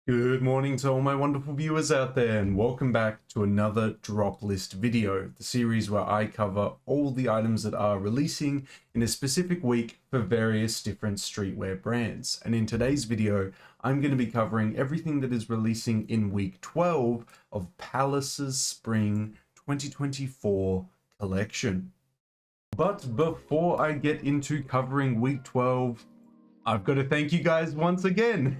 Good morning to all my wonderful viewers out there, and welcome back to another drop list video, the series where I cover all the items that are releasing in a specific week for various different streetwear brands. And in today's video, I'm going to be covering everything that is releasing in week 12 of Palace's Spring 2024 collection. But before I get into covering week 12, I've got to thank you guys once again.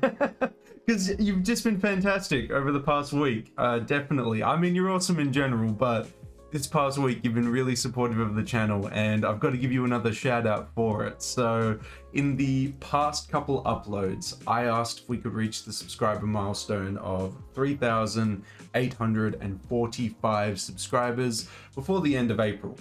Because you've just been fantastic over the past week, definitely. I mean, you're awesome in general, but this past week you've been really supportive of the channel, and I've got to give you another shout out for it. So in the past couple uploads, I asked if we could reach the subscriber milestone of 3,845 subscribers before the end of April.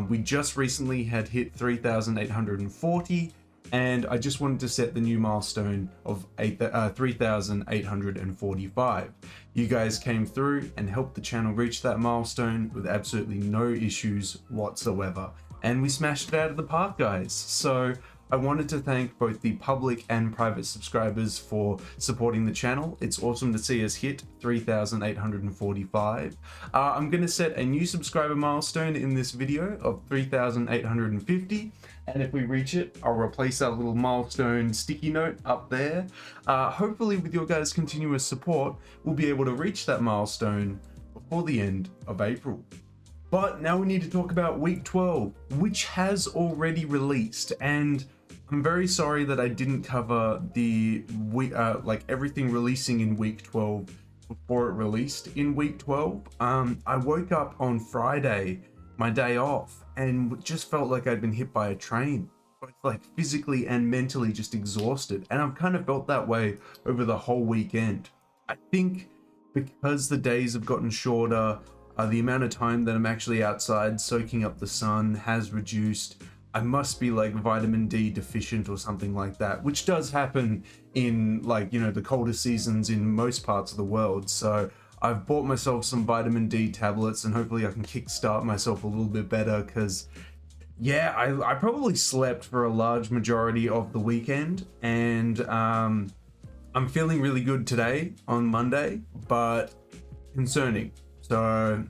We just recently had hit 3,840. And I just wanted to set the new milestone of 3,845. You guys came through and helped the channel reach that milestone with absolutely no issues whatsoever. And we smashed it out of the park, guys. So I wanted to thank both the public and private subscribers for supporting the channel. It's awesome to see us hit 3,845. I'm going to set a new subscriber milestone in this video of 3,850. And if we reach it, I'll replace that little milestone sticky note up there. Hopefully with your guys' continuous support, we'll be able to reach that milestone before the end of April. But now we need to talk about week 12, which has already released. And I'm very sorry that I didn't cover the like everything releasing in week 12 before it released in week 12. I woke up on Friday, my day off, and just felt like I'd been hit by a train, both like physically and mentally just exhausted. And I've kind of felt that way over the whole weekend. I think because the days have gotten shorter, the amount of time that I'm actually outside soaking up the sun has reduced. I must be like vitamin D deficient or something like that, which does happen in like, you know, the colder seasons in most parts of the world. So I've bought myself some vitamin D tablets, and hopefully I can kickstart myself a little bit better, because yeah, I probably slept for a large majority of the weekend, and I'm feeling really good today on Monday, but concerning. So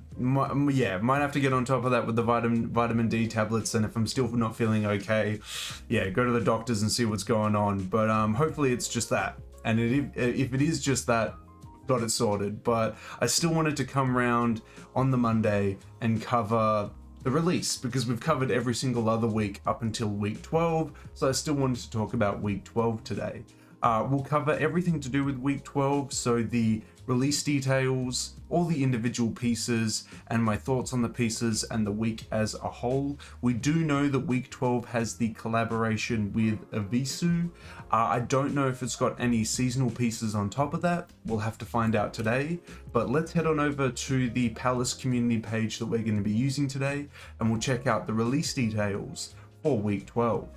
yeah, might have to get on top of that with the vitamin D tablets, and if I'm still not feeling okay, yeah, go to the doctors and see what's going on. But hopefully it's just that, and if it is just that, got it sorted. But I still wanted to come around on the Monday and cover the release, because we've covered every single other week up until week 12, so I still wanted to talk about week 12 today. We'll cover everything to do with week 12, so the release details, all the individual pieces, and my thoughts on the pieces and the week as a whole. We do know that week 12 has the collaboration with Avisu. I don't know if it's got any seasonal pieces on top of that. We'll have to find out today. But let's head on over to the Palace community page that we're going to be using today, and we'll check out the release details for week 12.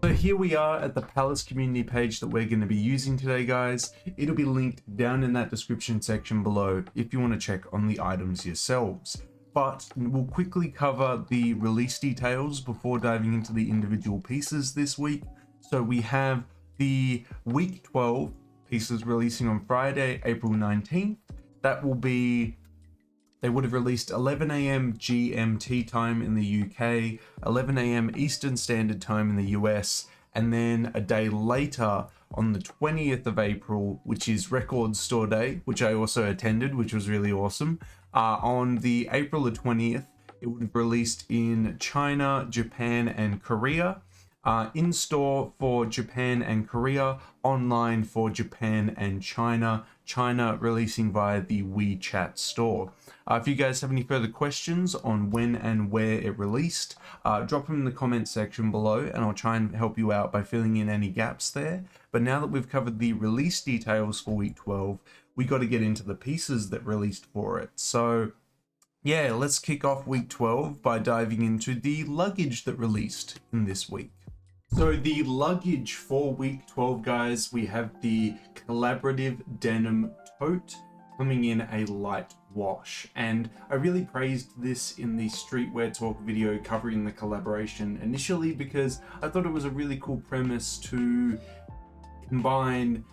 So here we are at the Palace community page that we're going to be using today, guys. It'll be linked down in that description section below if you want to check on the items yourselves. But we'll quickly cover the release details before diving into the individual pieces this week. So we have the week 12 pieces releasing on Friday, April 19th. That will be, they would have released 11 AM GMT time in the UK, 11 AM Eastern Standard Time in the US, and then a day later on the 20th of April, which is Record Store Day, which I also attended, which was really awesome. On the April the 20th, it would have released in China, Japan, and Korea. In store for Japan and Korea, online for Japan and China. China releasing via the WeChat store. If you guys have any further questions on when and where it released, drop them in the comment section below, and I'll try and help you out by filling in any gaps there. But now that we've covered the release details for week 12, we got to get into the pieces that released for it. So yeah, let's kick off week 12 by diving into the luggage that released in this week. So the luggage for week 12, guys, we have the collaborative denim tote coming in a light wash, and I really praised this in the streetwear talk video covering the collaboration initially, because I thought it was a really cool premise to combine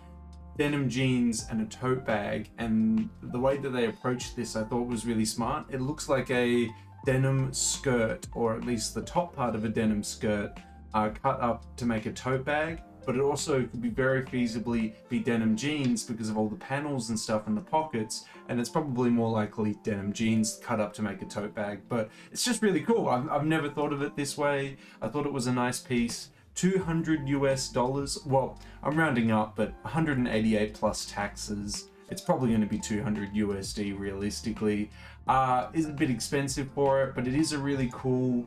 denim jeans and a tote bag, and the way that they approached this I thought was really smart. It looks like a denim skirt, or at least the top part of a denim skirt, cut up to make a tote bag, but it also could be very feasibly be denim jeans because of all the panels and stuff in the pockets, and it's probably more likely denim jeans cut up to make a tote bag. But it's just really cool. I've never thought of it this way. I thought it was a nice piece. $200 US. Well, I'm rounding up, but 188 plus taxes. It's probably going to be 200 USD realistically. Is a bit expensive for it, but it is a really cool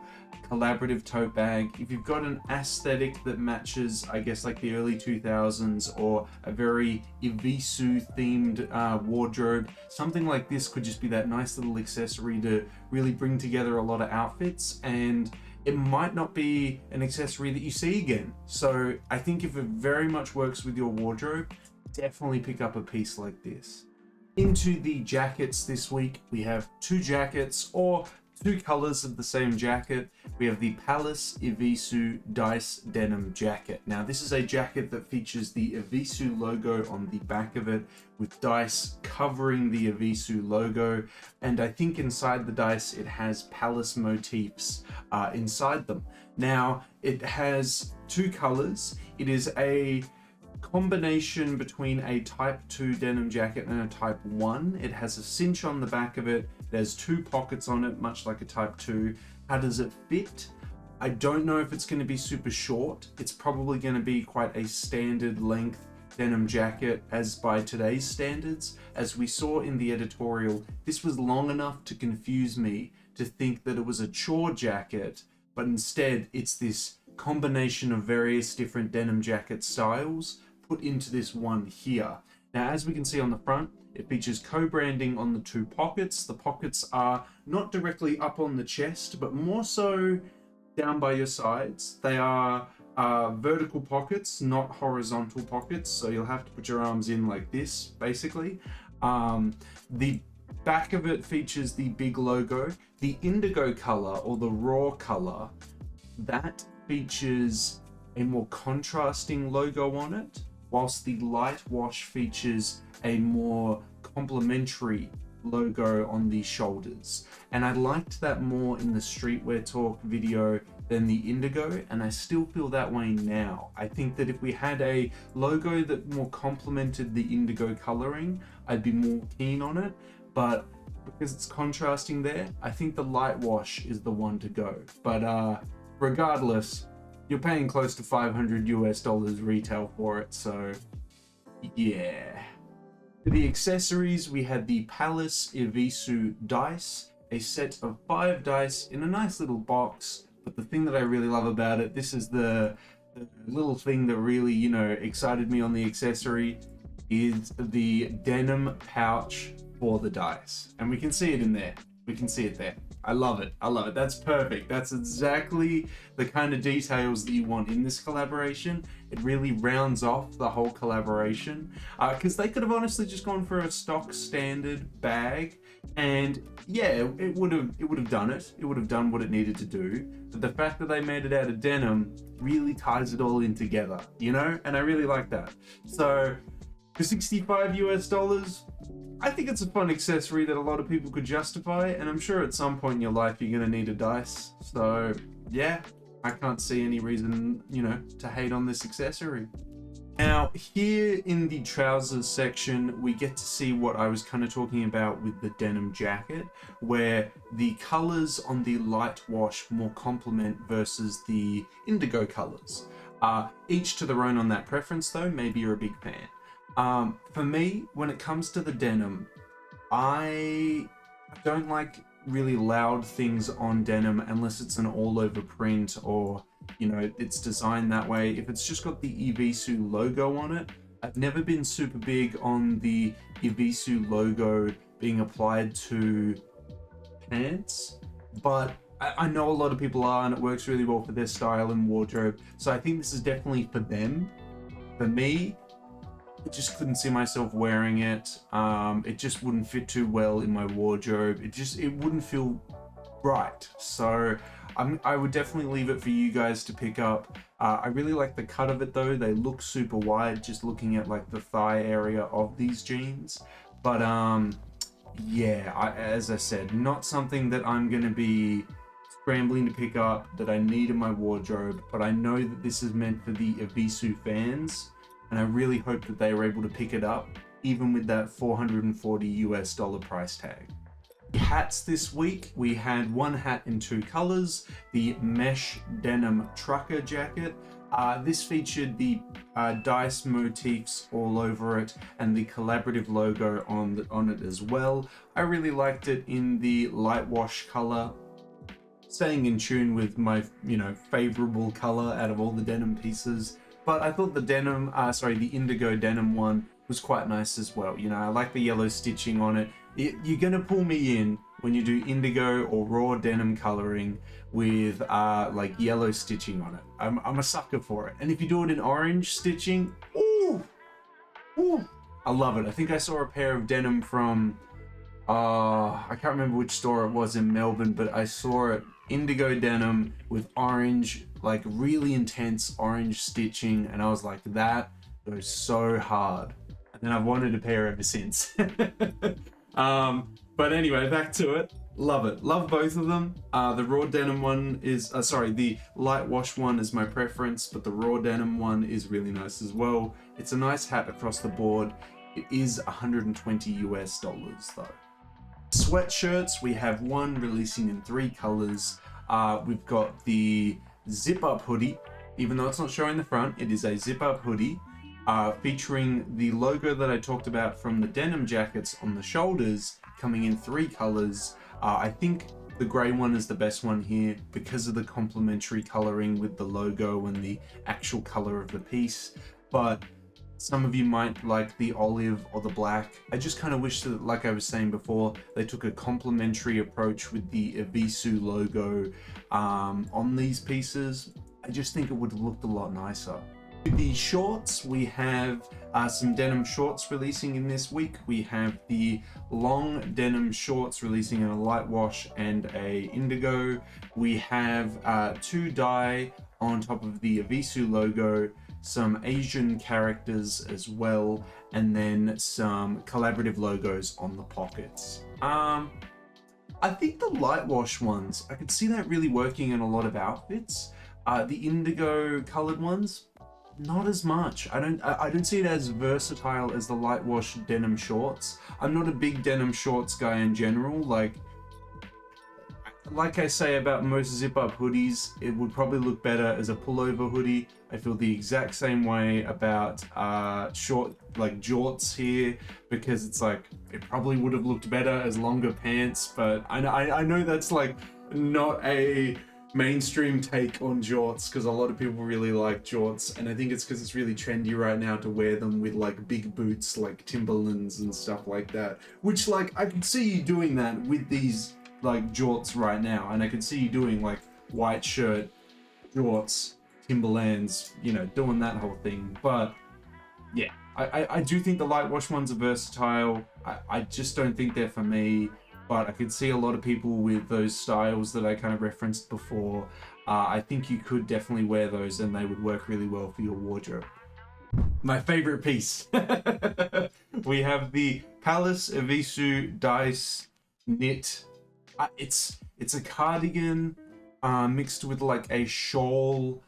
collaborative tote bag. If you've got an aesthetic that matches, I guess, like the early 2000s or a very Evisu themed wardrobe, something like this could just be that nice little accessory to really bring together a lot of outfits. And it might not be an accessory that you see again. So I think if it very much works with your wardrobe, definitely pick up a piece like this. Into the jackets this week, we have two jackets, or two colors of the same jacket. We have the Palace Evisu Dice Denim Jacket. Now this is a jacket that features the Evisu logo on the back of it, with dice covering the Evisu logo, and I think inside the dice it has Palace motifs inside them. Now it has two colors. It is a combination between a type 2 denim jacket and a type 1. It has a cinch on the back of it. There's two pockets on it, much like a type 2. How does it fit? I don't know if it's going to be super short. It's probably going to be quite a standard length denim jacket as by today's standards. As we saw in the editorial, this was long enough to confuse me to think that it was a chore jacket, but instead it's this combination of various different denim jacket styles put into this one here. Now, as we can see on the front, it features co-branding on the two pockets. The pockets are not directly up on the chest, but more so down by your sides. They are vertical pockets, not horizontal pockets, so you'll have to put your arms in like this, basically. The back of it features the big logo. The indigo color, or the raw color, that features a more contrasting logo on it, whilst the light wash features a more complementary logo on the shoulders. And I liked that more in the Streetwear Talk video than the indigo, and I still feel that way now. I think that if we had a logo that more complemented the indigo coloring, I'd be more keen on it, but because it's contrasting there, I think the light wash is the one to go. But regardless, you're paying close to 500 US dollars retail for it, so yeah. For the accessories, we had the Palace Evisu dice, a set of 5 dice in a nice little box. But the thing that I really love about it, this is the little thing that really, you know, excited me on the accessory, is the denim pouch for the dice. And we can see it in there. We can see it there. I love it. I love it. That's perfect. That's exactly the kind of details that you want in this collaboration. It really rounds off the whole collaboration. Because they could have honestly just gone for a stock standard bag, and yeah, it would have done it. It would have done what it needed to do. But the fact that they made it out of denim really ties it all in together, you know? And I really like that. So for 65 US dollars, I think it's a fun accessory that a lot of people could justify, and I'm sure at some point in your life you're going to need a dice. So yeah, I can't see any reason, you know, to hate on this accessory. Now, here in the trousers section, we get to see what I was kind of talking about with the denim jacket, where the colors on the light wash more complement versus the indigo colors. Each to their own on that preference though, maybe you're a big fan. For me, when it comes to the denim, I don't like really loud things on denim unless it's an all-over print or, you know, it's designed that way. If it's just got the Evisu logo on it, I've never been super big on the Evisu logo being applied to pants, but I know a lot of people are, and it works really well for their style and wardrobe. So I think this is definitely for them. For me, I just couldn't see myself wearing it. It just wouldn't fit too well in my wardrobe. It wouldn't feel right. So I would definitely leave it for you guys to pick up. I really like the cut of it though. They look super wide, just looking at like the thigh area of these jeans. But yeah, as I said, not something that I'm gonna be scrambling to pick up, that I need in my wardrobe, but I know that this is meant for the Evisu fans, and I really hope that they were able to pick it up, even with that $440 price tag. Hats this week, we had one hat in two colors, the mesh denim trucker jacket. This featured the dice motifs all over it and the collaborative logo on it as well. I really liked it in the light wash color, staying in tune with my, favorable color out of all the denim pieces. But I thought the indigo denim one was quite nice as well. I like the yellow stitching on it. You're gonna pull me in when you do indigo or raw denim coloring with like yellow stitching on it. I'm a sucker for it. And if you do it in orange stitching, ooh, I love it. I think I saw a pair of denim from, I can't remember which store it was in Melbourne, but I saw it indigo denim with orange, like really intense orange stitching, and I was like, that goes so hard. And then I've wanted a pair ever since. But anyway, back to it. Love it. Love both of them. The raw denim one is, the light wash one is my preference, but the raw denim one is really nice as well. It's a nice hat across the board. It is $120 though. Sweatshirts, we have one releasing in 3 colors. We've got the zip up hoodie, even though it's not showing the front, it is a zip up hoodie, featuring the logo that I talked about from the denim jackets on the shoulders, coming in 3 colors. I think the gray one is the best one here because of the complementary coloring with the logo and the actual color of the piece, but some of you might like the olive or the black. I just kind of wish that, like I was saying before, they took a complementary approach with the Evisu logo on these pieces. I just think it would have looked a lot nicer. With the shorts, we have some denim shorts releasing in this week. We have the long denim shorts releasing in a light wash and a indigo. We have 2 dye on top of the Evisu logo, some Asian characters as well, and then some collaborative logos on the pockets. I think the light wash ones, I could see that really working in a lot of outfits. The indigo colored ones, not as much. I don't see it as versatile as the light wash denim shorts. I'm not a big denim shorts guy in general. Like I say about most zip up hoodies, it would probably look better as a pullover hoodie. I feel the exact same way about short, like jorts here, because it's like, it probably would have looked better as longer pants, but I know that's like not a mainstream take on jorts, because a lot of people really like jorts, and I think it's because it's really trendy right now to wear them with like big boots like Timberlands and stuff like that, which like I could see you doing that with these like jorts right now, and I could see you doing like white shirt, jorts, Timberlands, doing that whole thing. But yeah, I do think the light wash ones are versatile. I just don't think they're for me, but I could see a lot of people with those styles that I kind of referenced before. I think you could definitely wear those and they would work really well for your wardrobe. My favorite piece. We have the Palace Evisu Dice Knit. It's a cardigan mixed with like a shawl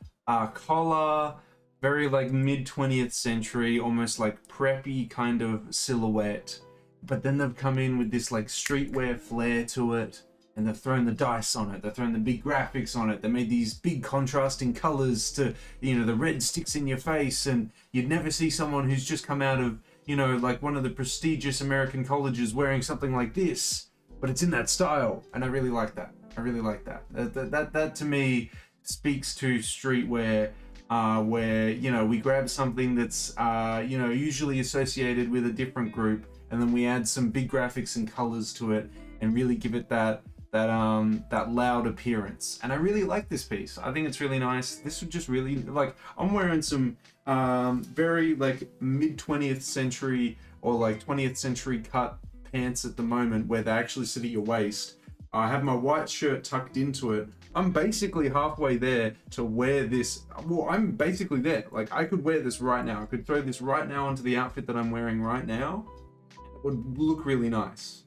collar, very like mid 20th century, almost like preppy kind of silhouette. But then they've come in with this like streetwear flair to it, and they've thrown the dice on it, they've thrown the big graphics on it, they made these big contrasting colors to, the red sticks in your face, and you'd never see someone who's just come out of, like one of the prestigious American colleges wearing something like this. But it's in that style, and I really like that. That to me speaks to streetwear, where we grab something that's usually associated with a different group, and then we add some big graphics and colors to it, and really give it that loud appearance. And I really like this piece. I think it's really nice. This would just really, like, I'm wearing some very like mid 20th century or like 20th century cut pants at the moment, where they actually sit at your waist. I have my white shirt tucked into it. I'm basically halfway there to wear this. Well, I'm basically there. Like, I could wear this right now. I could throw this right now onto the outfit that I'm wearing right now. It would look really nice.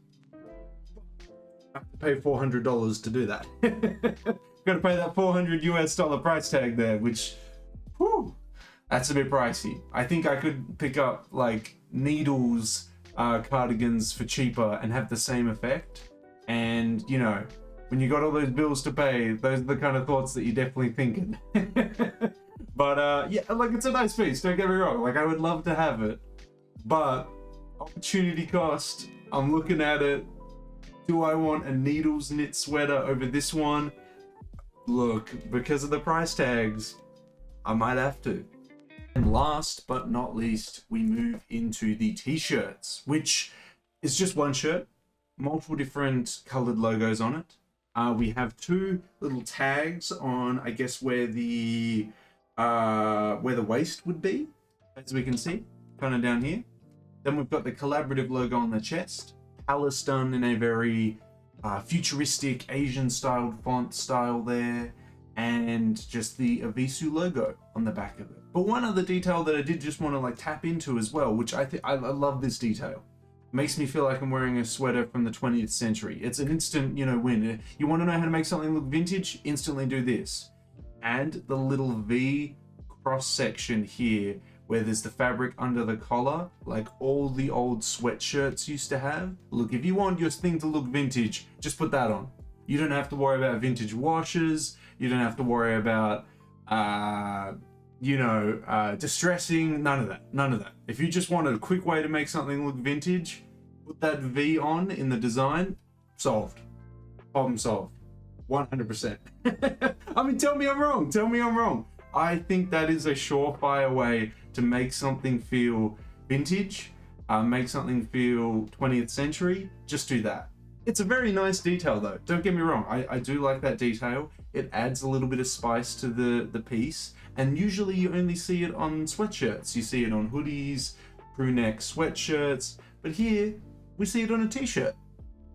I have to pay $400 to do that. Got to pay that $400 US price tag there, which, whew, that's a bit pricey. I think I could pick up like Needles cardigans for cheaper and have the same effect. And you know, when you got all those bills to pay, those are the kind of thoughts that you're definitely thinking. But yeah, like, it's a nice piece, don't get me wrong. Like, I would love to have it, but opportunity cost, I'm looking at it. Do I want a Needles knit sweater over this one? Look, because of the price tags, I might have to. And last but not least, we move into the t-shirts, which is just one shirt, multiple different colored logos on it. We have two little tags on, I guess, where the waist would be, as we can see, kind of down here. Then we've got the collaborative logo on the chest. Palace done in a very futuristic Asian-styled font style there, and just the Evisu logo on the back of it. But one other detail that I did just want to like tap into as well, which I love this detail. Makes me feel like I'm wearing a sweater from the 20th century. It's an instant, you know, win. You want to know how to make something look vintage? Instantly do this. And the little V cross section here, where there's the fabric under the collar, like all the old sweatshirts used to have. Look, if you want your thing to look vintage, just put that on. You don't have to worry about vintage washes. You don't have to worry about, distressing. None of that. None of that. If you just wanted a quick way to make something look vintage, put that V on in the design. Solved. Problem solved. 100%. I mean, tell me I'm wrong. Tell me I'm wrong. I think that is a surefire way to make something feel vintage, make something feel 20th century. Just do that. It's a very nice detail though, don't get me wrong. I do like that detail. It adds a little bit of spice to the piece, and usually you only see it on sweatshirts. You see it on hoodies, crew neck sweatshirts, but here we see it on a t-shirt.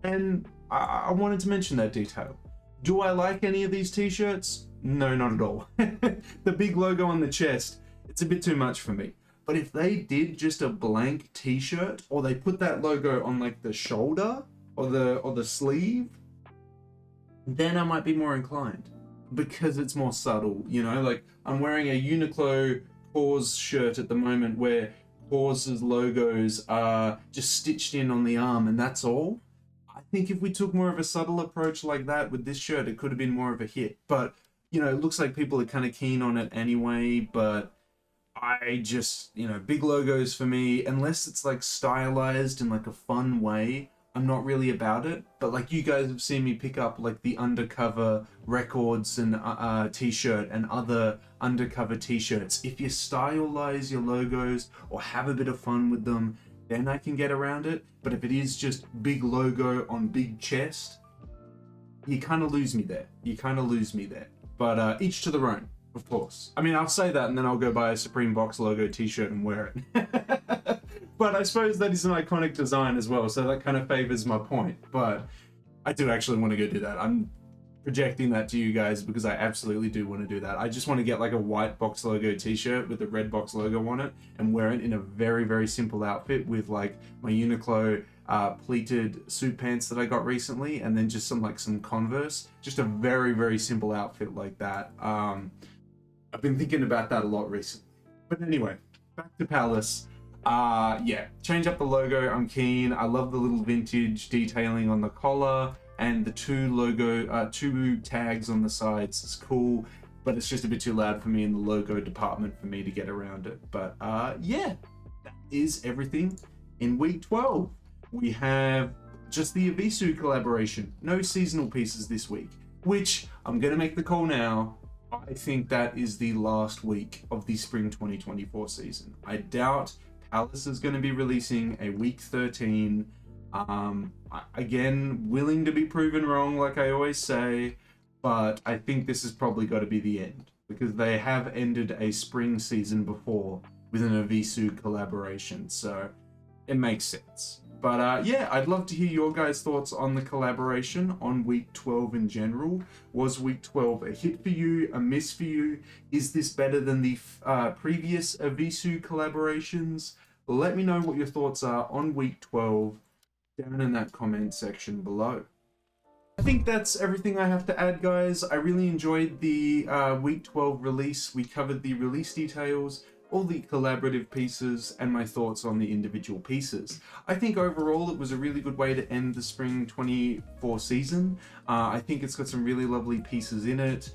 And I wanted to mention that detail. Do I like any of these t-shirts? No, not at all. The big logo on the chest, it's a bit too much for me. But if they did just a blank t-shirt, or they put that logo on like the shoulder or the sleeve, then I might be more inclined, because it's more subtle, you know. Like, I'm wearing a Uniqlo Pause shirt at the moment where Pause's logos are just stitched in on the arm, and that's all. I think if we took more of a subtle approach like that with this shirt, it could have been more of a hit. But you know, it looks like people are kind of keen on it anyway. But I just, you know, big logos for me, unless it's like stylized in like a fun way, I'm not really about it. But like, you guys have seen me pick up like the Undercover Records and t-shirt and other undercover t-shirts. If you stylize your logos or have a bit of fun with them, then I can get around it. But if it is just big logo on big chest, you kind of lose me there. You kind of lose me there. But each to their own, of course. I mean, I'll say that and then I'll go buy a Supreme Box logo t-shirt and wear it. But I suppose that is an iconic design as well, so that kind of favors my point. But I do actually want to go do that. I'm projecting that to you guys because I absolutely do want to do that. I just want to get like a white box logo t-shirt with the red box logo on it and wear it in a very, very simple outfit with like my Uniqlo pleated suit pants that I got recently, and then just some Converse. Just a very, very simple outfit like that. I've been thinking about that a lot recently. But anyway, back to Palace. Yeah, change up the logo. I'm keen. I love the little vintage detailing on the collar, and the two tags on the sides is cool, but it's just a bit too loud for me in the logo department for me to get around it. But yeah, that is everything in week 12. We have just the Evisu collaboration. No seasonal pieces this week, which I'm gonna make the call now. I think that is the last week of the spring 2024 season. I doubt Palace is going to be releasing a week 13. Again, willing to be proven wrong, like I always say, but I think this has probably got to be the end, because they have ended a spring season before with an Evisu collaboration, so it makes sense. But yeah, I'd love to hear your guys' thoughts on the collaboration on week 12 in general. Was week 12 a hit for you, a miss for you? Is this better than the previous Avisu collaborations? Let me know what your thoughts are on week 12 down in that comment section below. I think that's everything I have to add, guys. I really enjoyed the week 12 release. We covered the release details, all the collaborative pieces, and my thoughts on the individual pieces. I think overall it was a really good way to end the spring 24 season. I think it's got some really lovely pieces in it.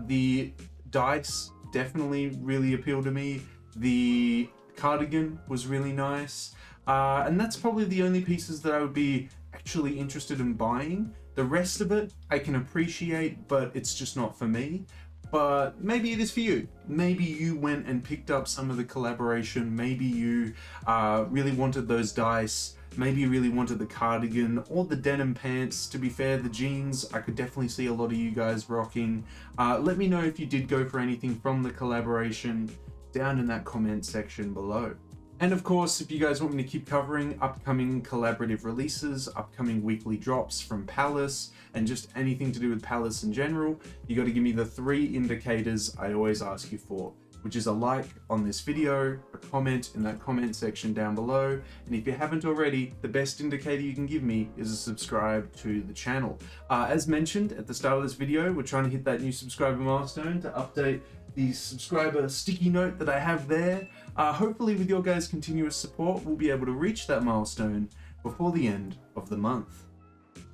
The dice definitely really appealed to me. The cardigan was really nice. And that's probably the only pieces that I would be actually interested in buying. The rest of it I can appreciate, but it's just not for me. But maybe it is for you. Maybe you went and picked up some of the collaboration. Maybe you really wanted those dice. Maybe you really wanted the cardigan or the denim pants. To be fair, the jeans, I could definitely see a lot of you guys rocking. Let me know if you did go for anything from the collaboration down in that comment section below. And of course, if you guys want me to keep covering upcoming collaborative releases, upcoming weekly drops from Palace, and just anything to do with Palace in general, you got to give me the 3 indicators I always ask you for, which is a like on this video, a comment in that comment section down below, and if you haven't already, the best indicator you can give me is a subscribe to the channel. As mentioned at the start of this video, we're trying to hit that new subscriber milestone to update the subscriber sticky note that I have there. Hopefully with your guys' continuous support, we'll be able to reach that milestone before the end of the month.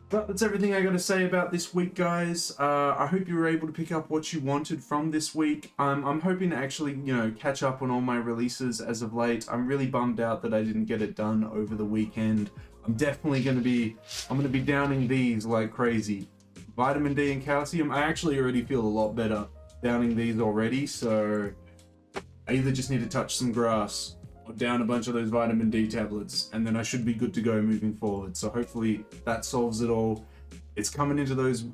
But that's everything I got to say about this week, guys. I hope you were able to pick up what you wanted from this week. I'm hoping to actually, catch up on all my releases as of late. I'm really bummed out that I didn't get it done over the weekend. I'm definitely going to be downing these like crazy. Vitamin D and calcium, I actually already feel a lot better downing these already, so I either just need to touch some grass or down a bunch of those vitamin D tablets, and then I should be good to go moving forward. So hopefully that solves it all. It's coming into those,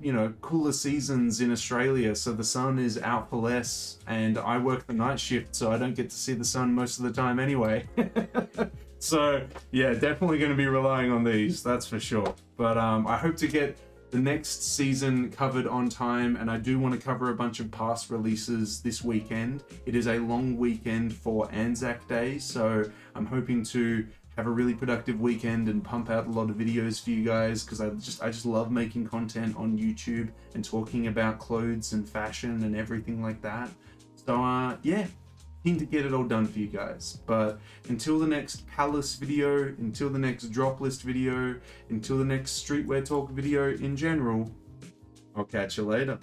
cooler seasons in Australia, so the sun is out for less, and I work the night shift, so I don't get to see the sun most of the time anyway. So yeah, definitely going to be relying on these, that's for sure. But I hope to get the next season covered on time, and I do want to cover a bunch of past releases this weekend. It is a long weekend for Anzac Day, so I'm hoping to have a really productive weekend and pump out a lot of videos for you guys, because I just love making content on YouTube and talking about clothes and fashion and everything like that. So yeah, keen to get it all done for you guys. But until the next Palace video, until the next drop list video, until the next streetwear talk video in general, I'll catch you later.